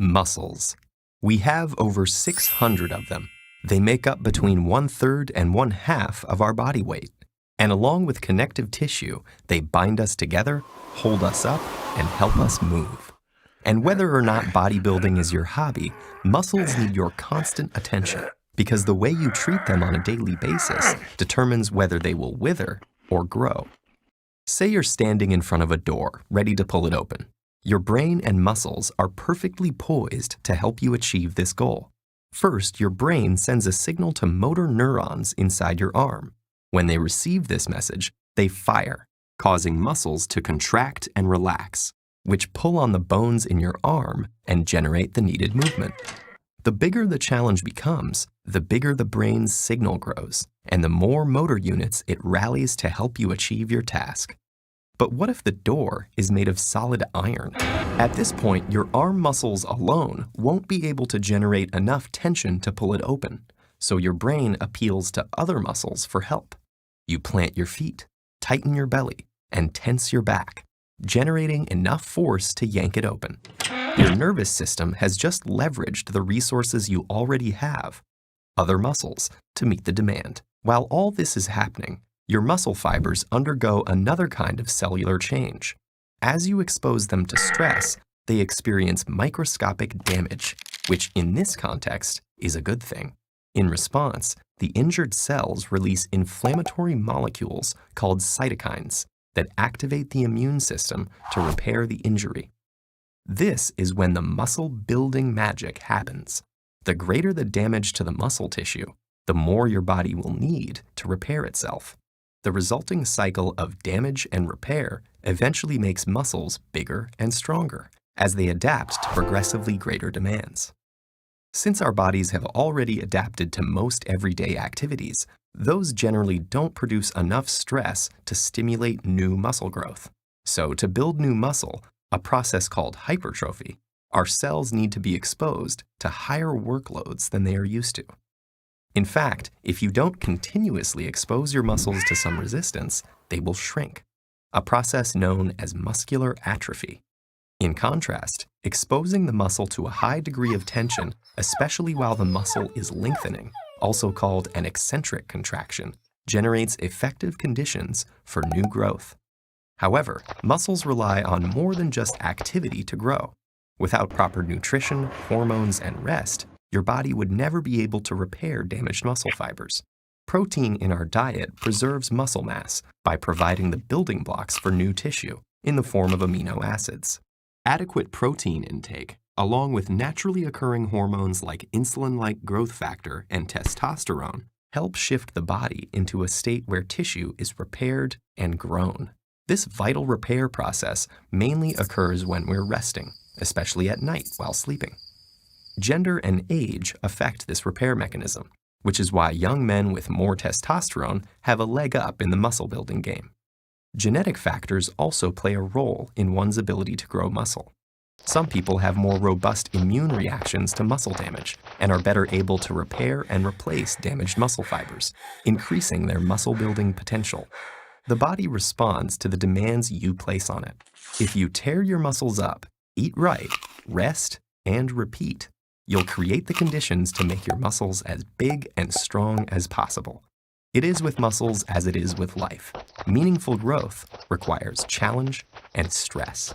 Muscles. We have over 600 of them. They make up between 1/3 and 1/2 of our body weight. And along with connective tissue, they bind us together, hold us up, and help us move. And whether or not bodybuilding is your hobby, muscles need your constant attention because the way you treat them on a daily basis determines whether they will wither or grow. Say you're standing in front of a door, ready to pull it open. Your brain and muscles are perfectly poised to help you achieve this goal. First, your brain sends a signal to motor neurons inside your arm. When they receive this message, they fire, causing muscles to contract and relax, which pull on the bones in your arm and generate the needed movement. The bigger the challenge becomes, the bigger the brain's signal grows, and the more motor units it rallies to help you achieve your task. But what if the door is made of solid iron? At this point, your arm muscles alone won't be able to generate enough tension to pull it open, so your brain appeals to other muscles for help. You plant your feet, tighten your belly, and tense your back, generating enough force to yank it open. Your nervous system has just leveraged the resources you already have, other muscles, to meet the demand. While all this is happening, your muscle fibers undergo another kind of cellular change. As you expose them to stress, they experience microscopic damage, which in this context is a good thing. In response, the injured cells release inflammatory molecules called cytokines that activate the immune system to repair the injury. This is when the muscle-building magic happens. The greater the damage to the muscle tissue, the more your body will need to repair itself. The resulting cycle of damage and repair eventually makes muscles bigger and stronger as they adapt to progressively greater demands. Since our bodies have already adapted to most everyday activities, those generally don't produce enough stress to stimulate new muscle growth. So to build new muscle, a process called hypertrophy, our cells need to be exposed to higher workloads than they are used to. In fact, if you don't continuously expose your muscles to some resistance, they will shrink, a process known as muscular atrophy. In contrast, exposing the muscle to a high degree of tension, especially while the muscle is lengthening, also called an eccentric contraction, generates effective conditions for new growth. However, muscles rely on more than just activity to grow. Without proper nutrition, hormones, and rest, your body would never be able to repair damaged muscle fibers. Protein in our diet preserves muscle mass by providing the building blocks for new tissue in the form of amino acids. Adequate protein intake, along with naturally occurring hormones like insulin-like growth factor and testosterone, help shift the body into a state where tissue is repaired and grown. This vital repair process mainly occurs when we're resting, especially at night while sleeping. Gender and age affect this repair mechanism, which is why young men with more testosterone have a leg up in the muscle-building game. Genetic factors also play a role in one's ability to grow muscle. Some people have more robust immune reactions to muscle damage and are better able to repair and replace damaged muscle fibers, increasing their muscle-building potential. The body responds to the demands you place on it. If you tear your muscles up, eat right, rest, and repeat, you'll create the conditions to make your muscles as big and strong as possible. It is with muscles as it is with life. Meaningful growth requires challenge and stress.